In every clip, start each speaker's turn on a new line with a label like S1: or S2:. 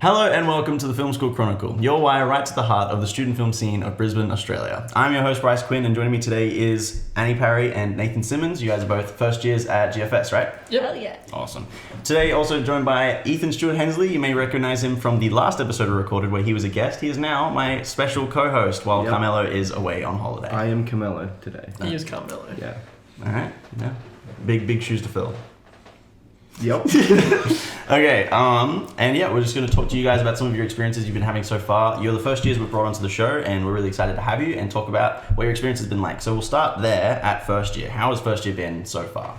S1: Hello and welcome to the Film School Chronicle, your wire right to the heart of the student film scene of Brisbane, Australia. I'm your host, Bryce Quinn, and joining me today is Annie Parry and Nathan Simmons. You guys are both first years at GFS, right?
S2: Yep.
S3: Hell yeah.
S1: Awesome. Today, also joined by Ethan Stewart Hensley. You may recognize him from the last episode we recorded where he was a guest. He is now my special co-host while Carmelo is away on holiday.
S2: I am Carmelo today.
S3: He is Carmelo.
S2: Yeah.
S1: All right. Yeah. Big shoes to fill.
S2: Yep.
S1: Okay, and yeah, we're just going to talk to you guys about some of your experiences you've been having so far. You're the first years we've brought onto the show, and we're really excited to have you and talk about what your experience has been like. So we'll start there at first year. How has first year been so far?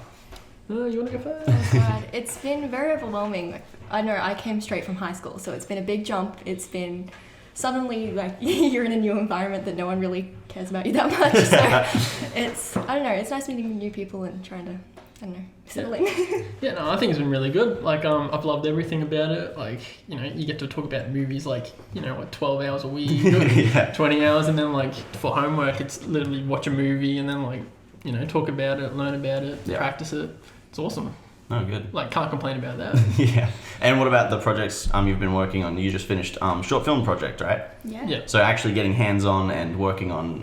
S3: You want to go first?
S4: Oh God, it's been very overwhelming. I know I came straight from high school, so it's been a big jump. It's been suddenly like you're in a new environment that no one really cares about you that much. So it's, I don't know, it's nice meeting new people and trying to, I don't know, settle in.
S3: Yeah, no, I think it's been really good. Like, I've loved everything about it. Like, you know, you get to talk about movies like, 12 hours a week,
S1: Yeah.
S3: 20 hours, and then like for homework, it's literally watch a movie and then like, talk about it, learn about it, practice it. It's awesome.
S1: Oh, good.
S3: Like, can't complain about that.
S1: Yeah. And what about the projects you've been working on? You just finished short film project, right?
S3: Yeah.
S1: So actually getting hands-on and working on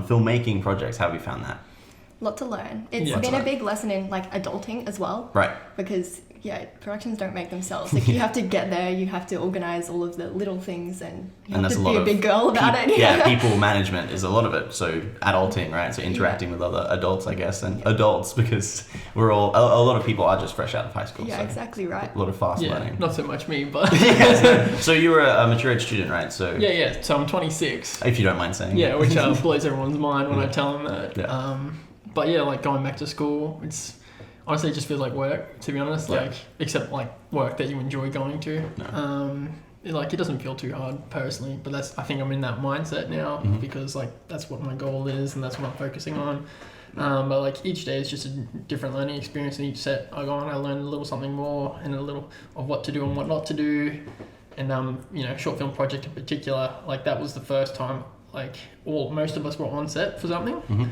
S1: filmmaking projects, how have you found that?
S4: Lot to learn. It's
S3: Yeah.
S4: been a big lesson in like adulting as well.
S1: Right.
S4: Because productions don't make themselves. Like you have to get there, you have to organize all of the little things, and you have
S1: that's
S4: to
S1: a lot
S4: be a
S1: of
S4: big girl about it.
S1: Yeah, people management is a lot of it. So adulting, right? So interacting with other adults, I guess, and adults, because we're all a lot of people are just fresh out of high school.
S4: Yeah,
S1: so
S4: exactly right.
S1: a lot of fast learning.
S3: Not so much me, but...
S1: So you were a mature age student, right? So
S3: Yeah, so I'm 26.
S1: if you don't mind saying.
S3: Yeah, which blows everyone's mind when I tell them that.
S1: Yeah.
S3: But yeah, like going back to school, it's honestly it just feels like work, to be honest.
S1: Yeah.
S3: Like, except like work that you enjoy going to.
S1: No.
S3: It doesn't feel too hard personally, but I think I'm in that mindset now because like that's what my goal is and that's what I'm focusing on. But like each day is just a different learning experience, and each set I go on, I learn a little something more and a little of what to do and what not to do. And short film project in particular, like that was the first time like most of us were on set for something.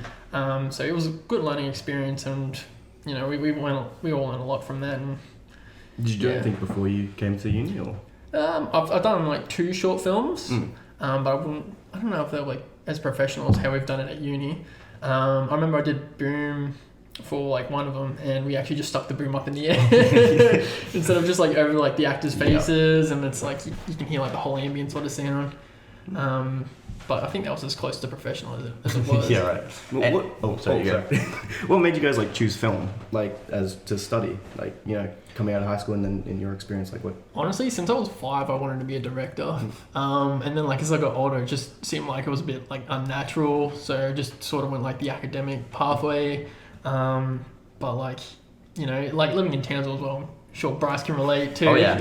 S3: So it was a good learning experience, and we all learned a lot from that. And
S2: Did you do anything before you came to uni, or?
S3: I've done like 2 short films, but I don't know if they're like as professional as how we've done it at uni. I remember I did Boom for like one of them, and we actually just stuck the boom up in the air instead of just like over like the actors' faces, and it's like you can hear like the whole ambient sort of sound. But I think that was as close to professional as it was.
S1: Yeah, right.
S2: Well,
S1: Sorry.
S2: What made you guys like choose film, like as to study, like coming out of high school, and then in your experience, like what?
S3: Honestly, since I was 5, I wanted to be a director. And then like as I got older, it just seemed like it was a bit like unnatural, so I just sort of went like the academic pathway. But like like living in Townsville as well, I'm sure Bryce can relate to.
S1: Oh yeah.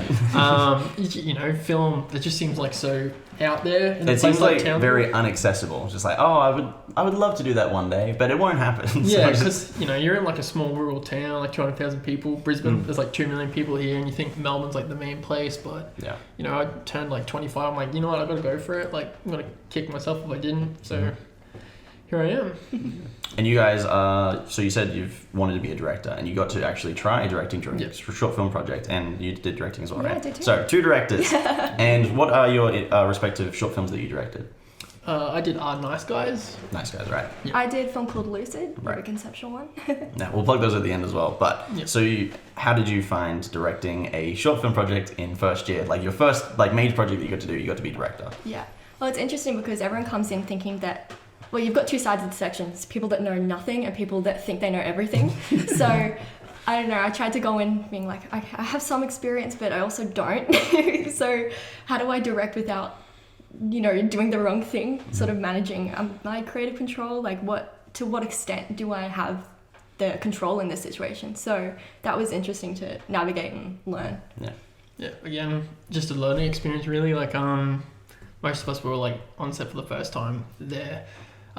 S3: Film that just seems like so out there.
S1: It seems like very inaccessible. Just like, I would love to do that one day, but it won't happen.
S3: Yeah, because you're in like a small rural town, like 200,000 people. Brisbane, there's like 2 million people here, and you think Melbourne's like the main place, but I turned like 25. I'm like, you know what, I got to go for it. Like, I'm gonna kick myself if I didn't. So here I am.
S1: And you guys so you said you've wanted to be a director, and you got to actually try directing during a short film project, and you did directing as well, right?
S4: I did too.
S1: So 2 directors. And what are your respective short films that you directed?
S3: I did Nice Guys.
S1: Nice Guys, right?
S4: I did a film called Lucid,
S1: Right.
S4: a conceptual one.
S1: Yeah, we'll plug those at the end as well. But so how did you find directing a short film project in first year? Like your first major project that you got to do, you got to be director.
S4: Yeah. Well, it's interesting because everyone comes in thinking that, well, you've got 2 sides of the sections, people that know nothing and people that think they know everything. So, I don't know, I tried to go in being like, I have some experience, but I also don't. So, how do I direct without, doing the wrong thing, sort of managing my creative control? Like, to what extent do I have the control in this situation? So, that was interesting to navigate and learn.
S3: Yeah, again, just a learning experience really. Like, most of us were like on set for the first time there.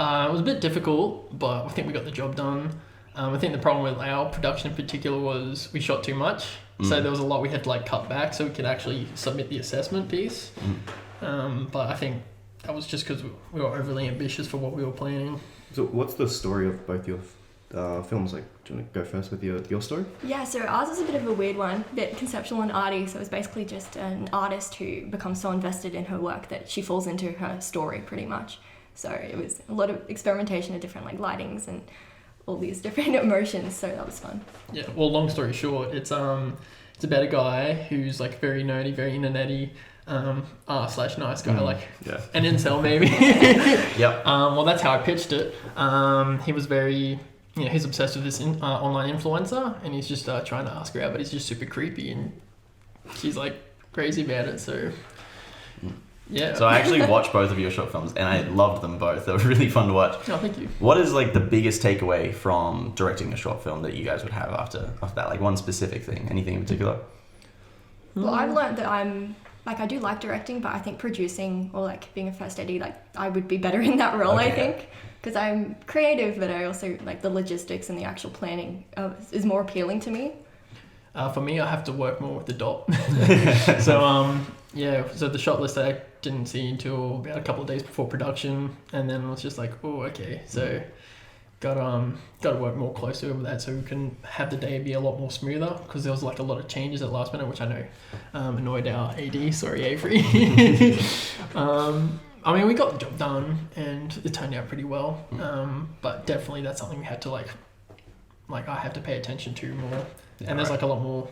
S3: It was a bit difficult, but I think we got the job done. I think the problem with our production in particular was we shot too much. So there was a lot we had to like cut back so we could actually submit the assessment piece. But I think that was just because we were overly ambitious for what we were planning.
S2: So what's the story of both your films? Like, do you want to go first with your story?
S4: Yeah, so ours is a bit of a weird one, a bit conceptual and arty. So it's basically just an artist who becomes so invested in her work that she falls into her story pretty much. So it was a lot of experimentation of different like lightings and all these different emotions. So that was fun.
S3: Yeah. Well, long story short, it's about a guy who's like very nerdy, very internety, / nice guy, like an incel maybe.
S1: Yep.
S3: Well, that's how I pitched it. He was very, he's obsessed with this online influencer, and he's just trying to ask her out, but he's just super creepy, and she's like crazy about it. So yeah.
S1: So I actually watched both of your short films, and I loved them both. They were really fun to watch.
S3: Oh, thank you.
S1: What is like the biggest takeaway from directing a short film that you guys would have after that? Like one specific thing, anything in particular?
S4: Well, I've learned that I do like directing, but I think producing or like being a first AD, like I would be better in that role, I think. Because I'm creative, but I also like the logistics and the actual planning is more appealing to me.
S3: For me, I have to work more with the dot. So the shot list I didn't see until about a couple of days before production, and then I was just like, oh, okay, so got to work more closely with that so we can have the day be a lot more smoother, because there was like a lot of changes at last minute, which I know annoyed our AD. Sorry, Avery. I mean, we got the job done and it turned out pretty well, but definitely that's something we had to like I have to pay attention to more, and there's like a lot more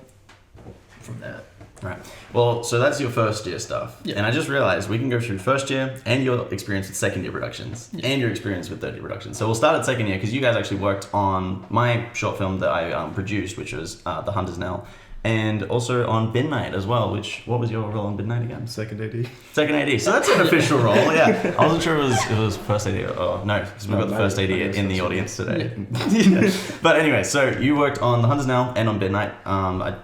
S3: from that.
S1: Right. Well, so that's your first year stuff. Yeah. And I just realized we can go through first year and your experience with second year productions and your experience with third year productions. So we'll start at second year because you guys actually worked on my short film that I produced, which was The Hunter's Knell, and also on Bin Night as well, what was your role on Bin Night again?
S2: Second AD.
S1: Second AD. So that's an official role, yeah. I wasn't sure it was first AD. Oh, no, because we've got the first AD in the audience today. Yeah. But anyway, so you worked on The Hunter's Knell and on Bin Night.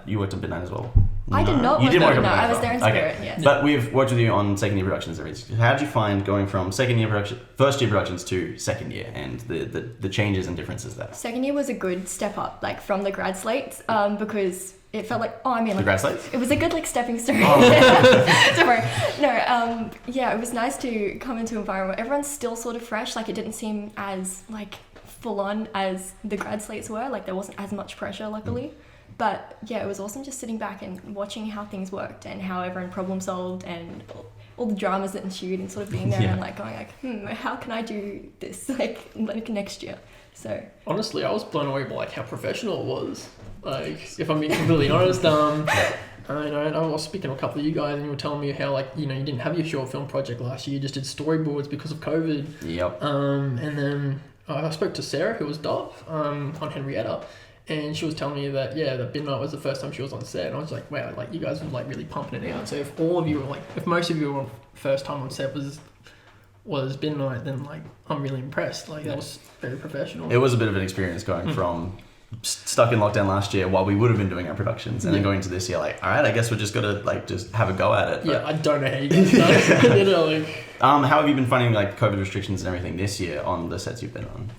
S1: You worked on Bin Night as well.
S4: I did not work there. No, I was there in spirit.
S1: Okay.
S4: Yes.
S1: But we've worked with you on second year productions. How did you find going from first year productions to second year, and the changes and differences there?
S4: Second year was a good step up, like from the Grad Slate, because it felt like
S1: the Grad Slate.
S4: It was a good like stepping stone.
S1: Oh.
S4: Don't worry. No, it was nice to come into an environment where everyone's still sort of fresh. Like it didn't seem as like full on as the Grad Slates were. Like there wasn't as much pressure, luckily. But yeah, it was awesome just sitting back and watching how things worked and how everyone problem solved and all the dramas that ensued, and sort of being there and like going like, how can I do this like next year? So
S3: honestly, I was blown away by like how professional it was. Like if I'm being completely honest, I was speaking to a couple of you guys and you were telling me how like you didn't have your short film project last year, you just did storyboards because of COVID.
S1: Yep.
S3: And then I spoke to Sarah, who was Dove, on Henrietta. And she was telling me that that Bin Night was the first time she was on set, and I was like, wow, like you guys were like really pumping it out. So if all of you were like, if most of you were first time on set was Bin Night, then like I'm really impressed. Like that was very professional.
S1: It was a bit of an experience going from stuck in lockdown last year while we would have been doing our productions, and then going to this year like, all right, I guess we're just gotta like just have a go at it.
S3: But, I don't know how you guys done it.
S1: How have you been finding like COVID restrictions and everything this year on the sets you've been on?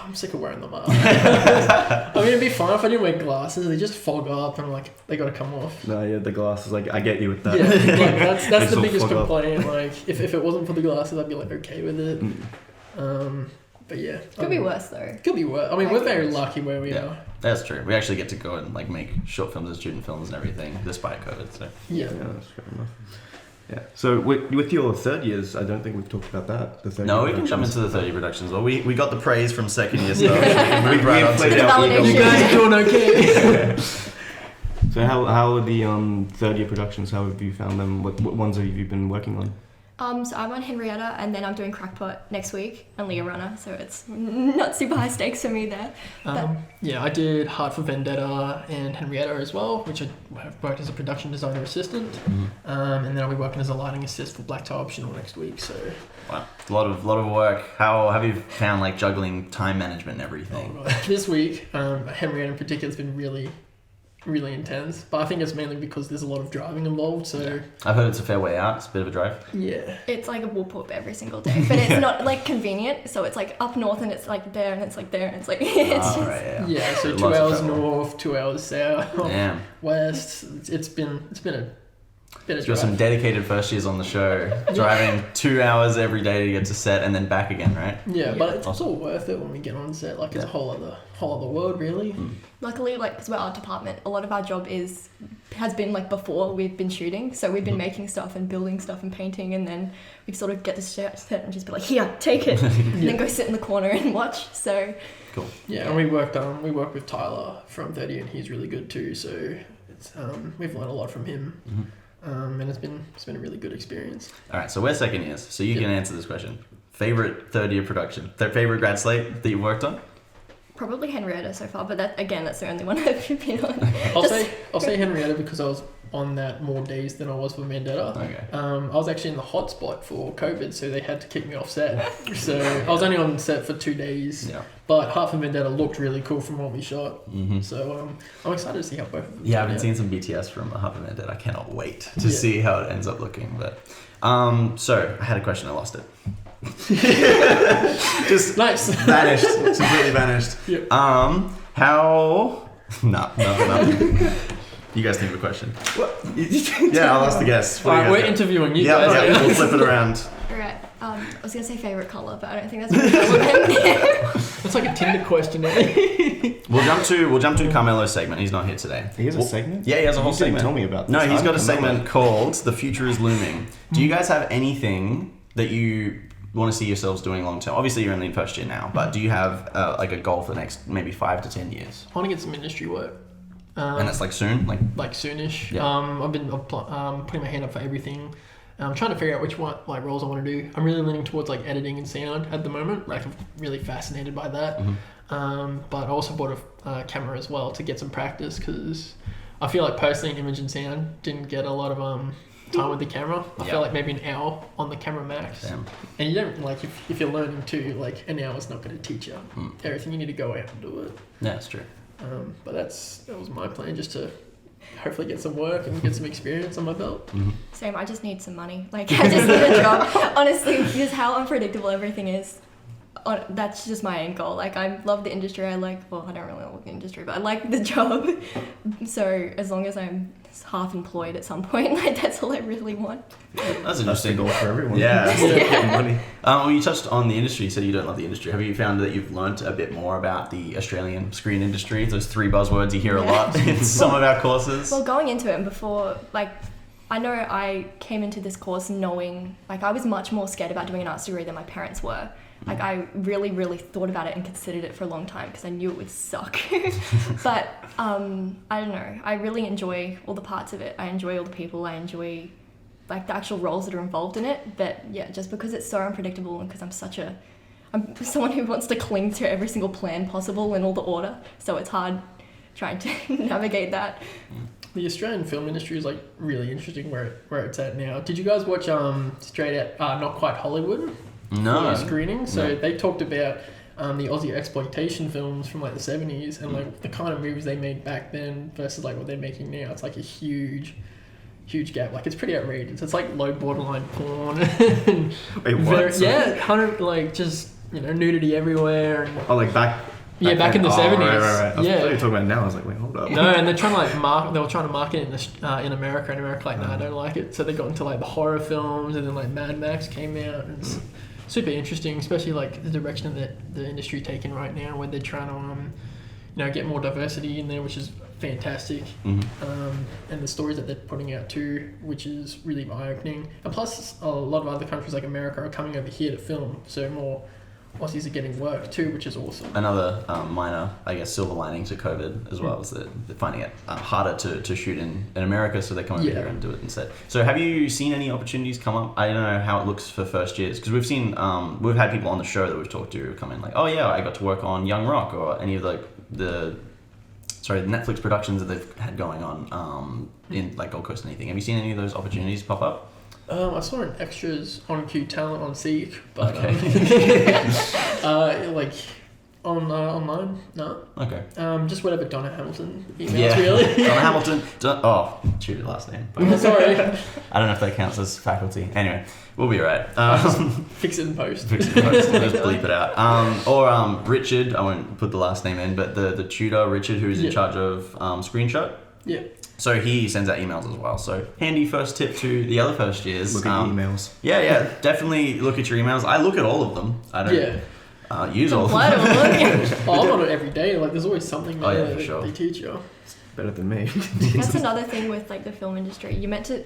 S3: I'm sick of wearing them up. I mean, it'd be fine if I didn't wear glasses. They just fog up, and I'm like, they gotta come off.
S2: No, yeah, the glasses. Like, I get you with that.
S3: Yeah, like, that's the biggest complaint. Like, if it wasn't for the glasses, I'd be like okay with it. But yeah,
S4: could be worse though.
S3: Could be worse. I mean, we're very lucky where we are.
S1: That's true. We actually get to go and like make short films and student films and everything, despite COVID. So
S3: yeah,
S2: that's fair enough. Yeah. So with your third years, I don't think we've talked about that. The third
S1: no, we can jump into the third year productions. Well, we got the praise from second year stuff. We move right on to
S4: you guys
S3: are doing okay.
S2: So how are the third year productions? How have you found them? What ones have you been working on?
S4: So I'm on Henrietta, and then I'm doing Crackpot next week and Leah Runner, so it's not super high stakes for me there.
S3: I did Heart for Vendetta and Henrietta as well, which I have worked as a production designer assistant, and then I'll be working as a lighting assist for Black Tie Optional next week. So
S1: wow, a lot of work. How have you found like juggling time management and everything?
S3: This week, Henrietta in particular has been really intense, but I think it's mainly because there's a lot of driving involved. So
S1: I've heard it's a fair way out. It's a bit of a drive.
S3: Yeah,
S4: it's like a whoop whoop every single day, but it's not like convenient. So it's like up north and it's like there and it's like there and it's like it's
S3: So 2 hours north, 2 hours south,
S1: Damn.
S3: west. It's been Better
S1: You've got some
S3: drive.
S1: dedicated first years on the show, driving 2 hours every day to get to set and then back again, right?
S3: Yeah, but it's all worth it when we get on set. Like, it's a whole other world, really.
S4: Luckily, like, because we're art department, a lot of our job has been like before we've been shooting. So we've been making stuff and building stuff and painting, and then we sort of get to set and just be like, here, take it, and then go sit in the corner and watch. So
S1: Cool.
S3: Yeah, and we worked with Tyler from 30, and he's really good too. So it's we've learned a lot from him. And it's been a really good experience.
S1: All right, so we're 2nd years, so you can answer this question. Favorite 3rd-year production? Favorite grad slate that you've worked on?
S4: probably Henrietta so far, but that's the only one I've been on.
S3: I'll say Henrietta because I was on that more days than I was for Vendetta.
S1: Okay.
S3: I was actually in the hotspot for COVID, so they had to kick me off set. So I was only on set for 2 days.
S1: Yeah.
S3: But half of Vendetta looked really cool from what we shot.
S1: Mm-hmm.
S3: So I'm excited to see how both of them
S1: Yeah, I've
S3: turn
S1: been
S3: out.
S1: seeing some BTS from Half a Minute. I cannot wait to see how it ends up looking. But so I had a question, I lost it. Just
S3: Nice.
S1: vanished, completely vanished.
S3: Yep.
S1: How? Nothing. You guys think of a question. Yeah, I'll ask the guests. What do you
S3: Alright,
S1: guys
S3: we're
S1: got?
S3: interviewing you
S1: Yeah,
S3: guys.
S1: yeah, we'll flip it around.
S4: Alright, I was gonna say favourite colour, but I don't think that's really relevant.
S3: It's like a Tinder question.
S1: We'll jump to Carmelo's segment. He's not here today.
S2: He has a segment?
S1: Yeah, he has a whole
S2: You didn't
S1: segment.
S2: tell me about this.
S1: No, he's
S2: I'm
S1: got a
S2: Carmelo.
S1: segment called "The Future Is Looming." Do you guys have anything that you want to see yourselves doing long term? Obviously, you're only in first year now, but do you have like a goal for the next maybe 5 to 10 years?
S3: I want to get some industry work.
S1: And that's like soon, like
S3: Soonish.
S1: Yeah.
S3: I've been putting my hand up for everything. I'm trying to figure out which one like roles I want to do. I'm really leaning towards like editing and sound at the moment. Like I'm really fascinated by that. But I also bought a camera as well to get some practice because I feel like personally in image and sound didn't get a lot of time with the camera. I feel like maybe an hour on the camera max.
S1: Damn.
S3: And you don't like if you're learning too, like an hour's not going to teach you everything. You need to go out and do it.
S1: Yeah, that's true.
S3: But that was my plan, just to hopefully get some work and get some experience on my belt.
S4: Same, I just need some money. Like, I just need a job. Honestly, because how unpredictable everything is, that's just my end goal. Like, I love the industry. I don't really love the industry, but I like the job. So as long as I'm half employed at some point, like, that's all I really want.
S1: That's
S2: That's the
S1: interesting.
S2: goal for everyone.
S1: Yeah.
S2: Getting money.
S1: Well, you touched on the industry. You said you don't love the industry. Have you found that you've learnt a bit more about the Australian screen industry? Those 3 buzzwords you hear a lot in some of our courses.
S4: Well, going into it and before, like, I know I came into this course knowing, like, I was much more scared about doing an arts degree than my parents were. Like, I really, really thought about it and considered it for a long time because I knew it would suck. But, I don't know. I really enjoy all the parts of it. I enjoy all the people. I enjoy, like, the actual roles that are involved in it. But, yeah, just because it's so unpredictable and because I'm someone who wants to cling to every single plan possible in all the order. So it's hard trying to navigate that.
S3: The Australian film industry is like really interesting where it's at now. Did you guys watch Straight Out Not Quite Hollywood?
S1: No.
S3: Screening. So
S1: No.
S3: they talked about the Aussie exploitation films from like the 70s and like the kind of movies they made back then versus like what they're making now. It's like a huge gap. Like it's pretty outrageous. It's like low borderline porn. And
S2: Wait, what?
S3: like just nudity everywhere. And
S2: Oh, like back
S3: back in the 70s.
S2: Right. I thought you were
S3: Yeah.
S2: talking about it now. I was like, wait, hold up.
S3: No, and they're trying to like they were trying to market it in America, and America like, no, I don't like it. So they got into like the horror films, and then like Mad Max came out, and it's super interesting, especially like the direction that the industry taking right now, where they're trying to get more diversity in there, which is fantastic. And the stories that they're putting out too, which is really eye-opening. And plus, a lot of other countries like America are coming over here to film, so more Aussies are getting work too, which is awesome.
S1: Another minor, I guess, silver lining to COVID as well is that they're finding it harder to shoot in America, so they come over here and do it instead. So have you seen any opportunities come up? I don't know how it looks for first years, because we've seen, we've had people on the show that we've talked to come in like, oh yeah, I got to work on Young Rock or any of the Netflix productions that they've had going on in like Gold Coast and anything. Have you seen any of those opportunities pop up?
S3: I saw an extras on Q Talent on Seek, but like online, no.
S1: Okay.
S3: Just whatever Donna Hamilton emails,
S1: Yeah.
S3: really.
S1: Donna Hamilton. Shoot, last name.
S3: Sorry,
S1: I don't know if that counts as faculty. Anyway, we'll be alright.
S3: fix it in post.
S1: Just bleep it out. Or Richard, I won't put the last name in, but the tutor, Richard, who's in charge of Screenshot.
S3: Yeah.
S1: So he sends out emails as well. So handy first tip to the other first years.
S2: Look at emails.
S1: Yeah, definitely look at your emails. I look at all of them. I don't use all of them.
S3: I'm on it every day. Like, there's always something there
S1: for
S3: that
S1: sure.
S3: they teach you.
S2: Better than me.
S4: That's another thing with like the film industry. You're meant to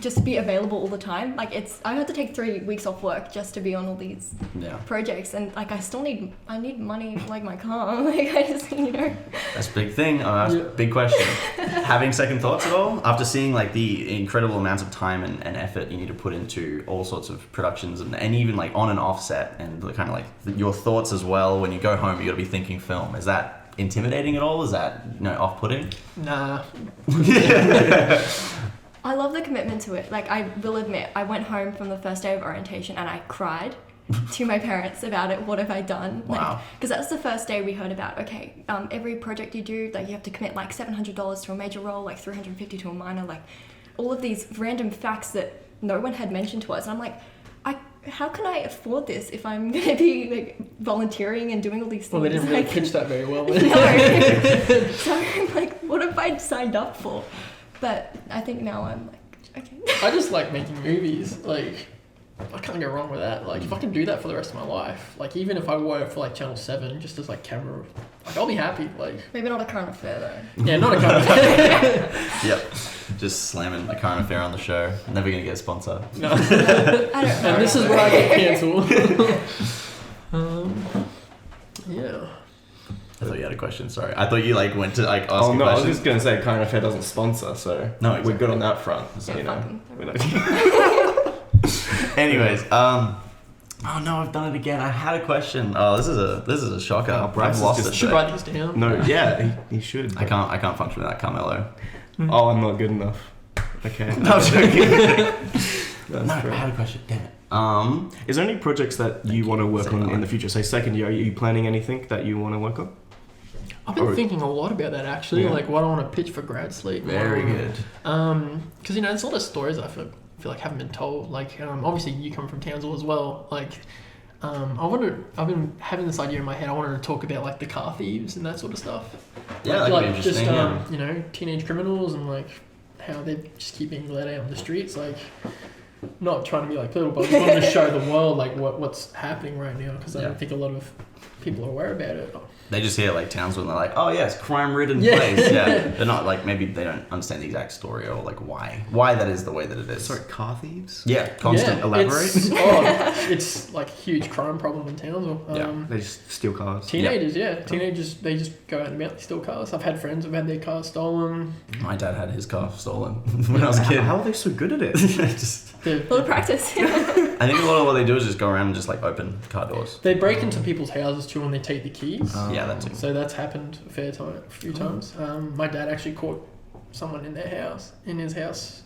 S4: just be available all the time. Like I had to take 3 weeks off work just to be on all these projects, and like I need money for like my car. Like I just
S1: That's a big thing. Big question. Having second thoughts at all after seeing like the incredible amounts of time and effort you need to put into all sorts of productions and even like on and off set, and the kind of like your thoughts as well when you go home. You got to be thinking film. Is that intimidating at all? Is that off-putting?
S3: Nah.
S4: I love the commitment to it. Like, I will admit, I went home from the first day of orientation and I cried to my parents about it. What have I done?
S1: Wow.
S4: Because that's the first day we heard about, okay, every project you do, like, you have to commit like $700 to a major role, like $350 to a minor, like all of these random facts that no one had mentioned to us. And I'm like, how can I afford this if I'm going to be like volunteering and doing all these things?
S3: Well, they didn't really pitch that very well.
S4: No. So I'm like, what have I signed up for? But I think now I'm like, okay.
S3: I just like making movies. Like, I can't go wrong with that. Like, if I can do that for the rest of my life, like even if I work for like Channel 7, just as like camera, like I'll be happy. Like,
S4: maybe not a current affair though.
S3: Yeah, not a current affair.
S1: Yep. Just slamming a current affair on the show. Never gonna get a sponsor.
S3: No.
S4: I don't know.
S3: And this is where I get cancelled. Yeah.
S1: I thought you had a question. Sorry, I thought you like went to like ask
S2: Oh
S1: a
S2: no, I was
S1: question.
S2: just gonna say current affair doesn't sponsor, so
S1: No,
S2: we're
S1: exactly.
S2: good on that front.
S4: Yeah,
S2: You know,
S4: fuck 'em.
S2: we don't-
S1: Anyways, oh no, I've done it again. I had a question. Oh, this is a shocker.
S2: Oh, Bryce
S1: I've
S2: is
S1: lost
S2: just
S1: it.
S3: Should
S1: today.
S3: write these down.
S2: No, yeah, he should.
S1: I can't function without Carmelo.
S2: Oh, I'm not good enough. Okay.
S1: No, I'm joking.
S2: That's
S1: No, I
S2: true.
S1: had a question. Damn it.
S2: Is there any projects that you want to work
S1: Say
S2: on
S1: no.
S2: in the future? Say second year, are you planning anything that you want to work on?
S3: I've been
S2: Or-
S3: thinking a lot about that actually.
S2: Yeah.
S3: Like, what I want to pitch for Grad Slate.
S1: Very good.
S3: Because there's a lot of stories I feel like haven't been told. Like, obviously you come from Townsville as well. Like, I've been having this idea in my head. I wanted to talk about like the car thieves and that sort of stuff.
S1: Yeah, that could
S3: like
S1: be interesting.
S3: just teenage criminals and like how they just keep being let out on the streets. Like, not trying to be like political, but I just wanted to show the world like what's happening right now, because I don't think a lot of people are aware about it.
S1: They just hear like Townsville and they're like, oh yes, crime-ridden
S3: Yeah.
S1: place. Yeah, they're not like, maybe they don't understand the exact story or like why that is the way that it is.
S2: Sorry, car thieves?
S1: Yeah, constant.
S3: Yeah,
S1: Elaborate.
S3: It's like a huge crime problem in Townsville.
S2: They just steal cars.
S3: Teenagers, teenagers, they just go out and about, they steal cars. I've had friends who've had their cars stolen.
S1: My dad had his car stolen when I was a kid.
S2: How are they so good at it?
S4: Full of practice.
S1: I think a lot of what they do is just go around and just like open car doors.
S3: They break into people's houses too and they take the keys.
S1: Yeah, that too.
S3: So that's happened a few times. My dad actually caught someone in his house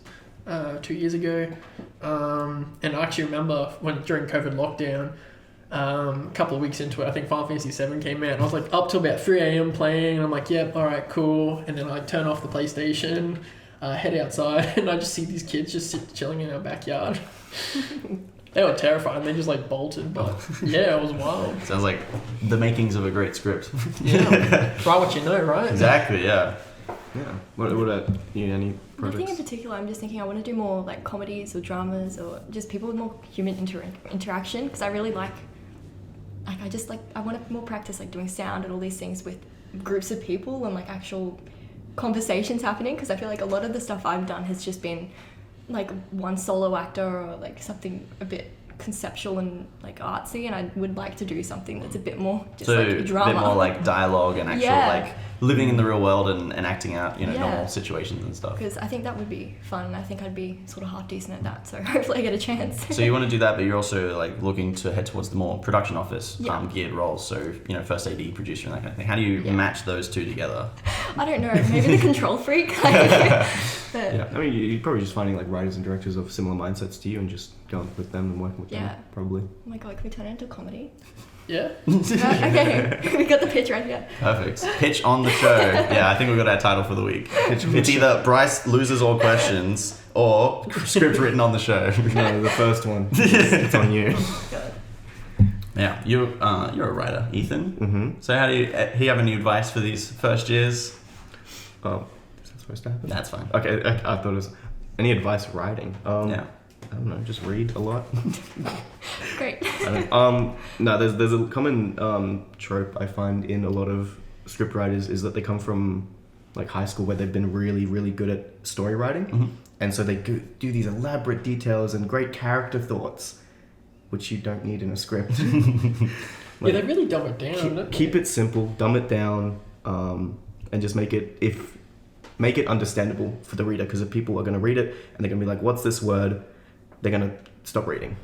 S3: 2 years ago. And I actually remember during COVID lockdown, a couple of weeks into it, I think Final Fantasy 7 came out, and I was like up till about 3 a.m. playing, and I'm like, yep, alright, cool. And then I turn off the PlayStation, head outside, and I just see these kids just chilling in our backyard. They were terrifying. They just like bolted, but yeah, it was wild.
S1: Sounds like the makings of a great script.
S3: Yeah, try what you know, right?
S1: Exactly. Yeah.
S2: Yeah. What about you? Any projects?
S4: Nothing in particular. I'm just thinking I want to do more like comedies or dramas or just people with more human interaction, because I really like I want to more practice like doing sound and all these things with groups of people and like actual conversations happening, because I feel like a lot of the stuff I've done has just been like one solo actor or like something a bit conceptual and like artsy, and I would like to do something that's a bit more just
S1: So
S4: like drama.
S1: a bit more like dialogue and actual like living in the real world and acting out, normal situations and stuff.
S4: Because I think that would be fun, and I think I'd be sort of half decent at that, so hopefully I get a chance.
S1: So you want to do that, but you're also like looking to head towards the more production office geared roles. So first AD, producer, and that kind of thing. How do you match those two together?
S4: I don't know, maybe the control freak. But
S2: Yeah, I mean, you're probably just finding like writers and directors of similar mindsets to you and just going with them and working with them, probably.
S4: oh my god, can we turn it into a comedy?
S3: Yeah.
S4: Okay, we got the pitch right here.
S1: Perfect. Pitch on the show. Yeah, I think we've got our title for the week. It's either Bryce loses all questions or script written on the show.
S2: No, the first one. It's on you.
S4: God.
S1: Yeah, you're a writer, Ethan.
S2: Mm-hmm.
S1: So how do you have any advice for these first years?
S2: Oh, supposed to happen?
S1: That's fine.
S2: Okay, I thought it was... Any advice writing?
S1: Yeah.
S2: I don't know, just read a lot.
S4: Great.
S2: No, there's a common trope I find in a lot of script writers is that they come from like high school where they've been really, really good at story writing.
S1: Mm-hmm.
S2: And so they do these elaborate details and great character thoughts, which you don't need in a script.
S3: Yeah, they really dumb it down.
S2: Keep it simple, dumb it down, and just make it understandable for the reader. Because if people are going to read it and they're going to be like, "What's this word?" they're going to stop reading.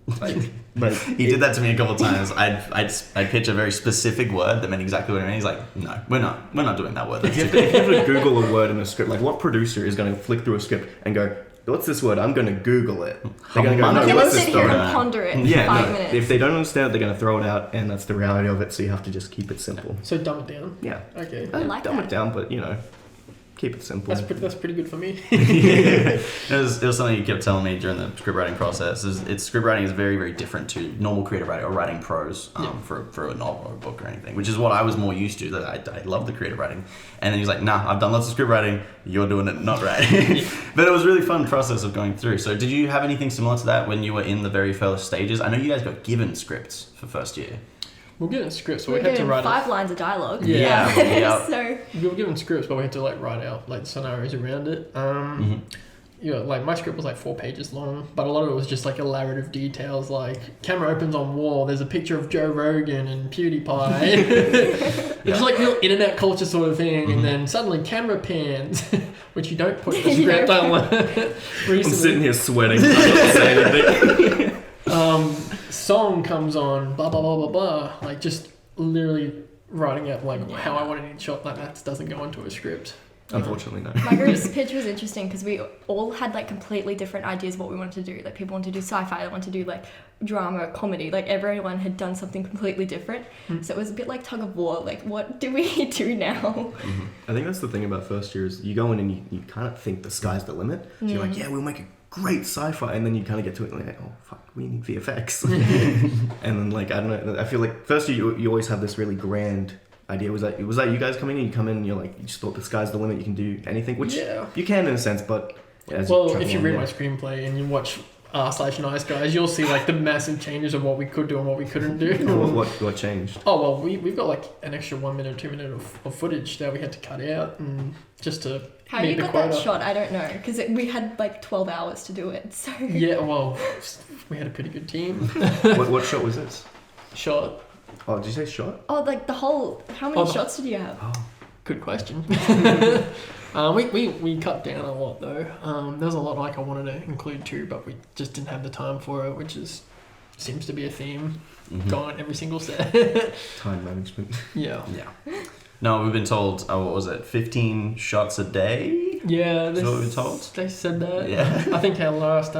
S1: He did that to me a couple of times. I'd pitch a very specific word that meant exactly what it meant. He's like, "No, we're not doing that word." That's
S2: If you have to Google a word in a script, like what producer is going to flick through a script and go, "What's this word? I'm going to Google it." They're going to go,
S4: I'm
S2: "No,
S4: going to
S2: what's this
S4: sit here
S2: story?"
S4: and ponder it for
S2: Yeah,
S4: 5
S2: no,
S4: minutes.
S2: if they don't understand it, they're going to throw it out, and that's the reality of it. So you have to just keep it simple.
S3: So dumb it down.
S2: Yeah,
S3: Okay.
S4: I like
S2: dumb
S4: that.
S2: it down, but keep it simple.
S3: That's pretty good for me.
S1: it was something you kept telling me during the script writing process. Script writing is very, very different to normal creative writing or writing prose for a novel or a book or anything, which is what I was more used to. That I love the creative writing. And then he's like, "Nah, I've done lots of script writing. You're doing it not right." But it was a really fun process of going through. So did you have anything similar to that when you were in the very first stages? I know you guys got given scripts for first year.
S3: We're given scripts, but
S4: We're
S3: we had to
S4: given
S3: write
S4: 5 lines of dialogue.
S3: Yeah.
S1: Yeah.
S4: So
S3: We were given scripts, but we had to like write out like scenarios around it. Yeah, like my script was like 4 pages long, but a lot of it was just like elaborative details, like camera opens on wall, there's a picture of Joe Rogan and PewDiePie. It's just like real internet culture sort of thing, and then suddenly camera pans, which you don't put in the script. I learned recently.
S2: I'm sitting here sweating. I'm not saying anything.
S3: Song comes on, blah blah blah blah blah. Like just literally writing out like how I wanted it shot. Like that doesn't go into a script.
S2: Unfortunately, no.
S4: my group's pitch was interesting because we all had like completely different ideas of what we wanted to do. Like people wanted to do sci-fi, they wanted to do like drama, comedy. Like everyone had done something completely different. So it was a bit like tug of war. Like what do we do now?
S2: I think that's the thing about first year is you go in and you kind of think the sky's the limit. So you're like, yeah, we'll make a great sci-fi, and then you kind of get to it and like, oh fuck, we need VFX. And then like I don't know, I feel like first year you always have this really grand idea. Was that you guys coming in? You come in and you're like, you just thought the sky's the limit. You can do anything, which you can in a sense, but as
S3: if you read my screenplay and you watch r/nice guys, you'll see like the massive changes of what we could do and what we couldn't do.
S2: what changed?
S3: Oh well, we've got like an extra 1 minute, 2 minute of footage that we had to cut out and just to
S4: How
S3: meet
S4: you
S3: the
S4: got
S3: quota.
S4: that shot, I don't know, because we had like 12 hours to do it. So
S3: Yeah, well, we had a pretty good team.
S2: What shot was this?
S3: Shot.
S2: Oh, did you say shot?
S4: oh, like the whole. How many shots did you have?
S3: Good question. We cut down a lot though. There was a lot like I wanted to include too, but we just didn't have the time for it, which seems to be a theme going on every single set.
S2: Time management.
S3: Yeah.
S1: No, we've been told, what was it, 15 shots a day?
S3: Yeah,
S1: Is what we've been told?
S3: they said that.
S1: Yeah.
S3: I think our last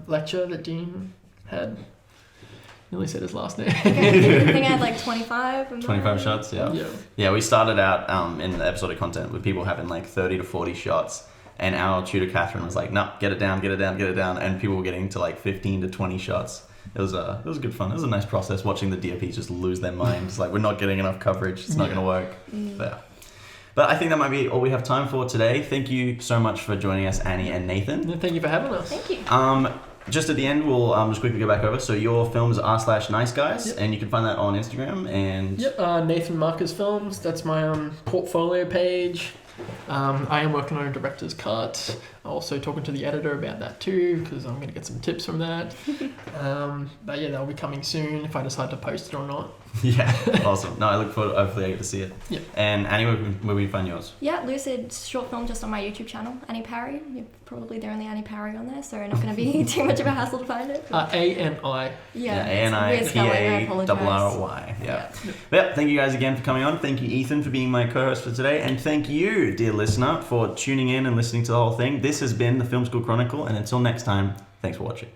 S3: lecture that Dean had nearly said his last name.
S4: I think I had like 25.
S1: 25 shots, yeah. Yeah, we started out in the episode of content with people having like 30 to 40 shots, and our tutor Catherine was like, "No, get it down," and people were getting to like 15 to 20 shots. It was good fun. It was a nice process watching the DOPs just lose their minds. Like, we're not getting enough coverage. It's not going to work. But I think that might be all we have time for today. Thank you so much for joining us, Annie and Nathan.
S3: Thank you for having us.
S4: Thank you.
S1: Just at the end, we'll just quickly go back over. So your films are r/nice guys, and you can find that on Instagram. And
S3: Nathan Marcus Films. That's my portfolio page. I am working on a director's cut. Also talking to the editor about that too, because I'm going to get some tips from that. But yeah, that'll be coming soon if I decide to post it or not.
S1: Yeah, awesome. No, I look forward. Hopefully, I get to see it.
S3: Yeah.
S1: And Annie, where we find yours?
S4: Yeah, Lucid short film just on my YouTube channel, Annie Parry. You're probably the only Annie Parry on there, so not going to be too much of a hassle to find it.
S3: A-N-I.
S4: Yeah,
S1: A-N-I-P-A-R-R-Y. Yeah. But thank you guys again for coming on. Thank you, Ethan, for being my co-host for today. And thank you, dear listener, for tuning in and listening to the whole thing. This has been the Film School Chronicle, and until next time, thanks for watching.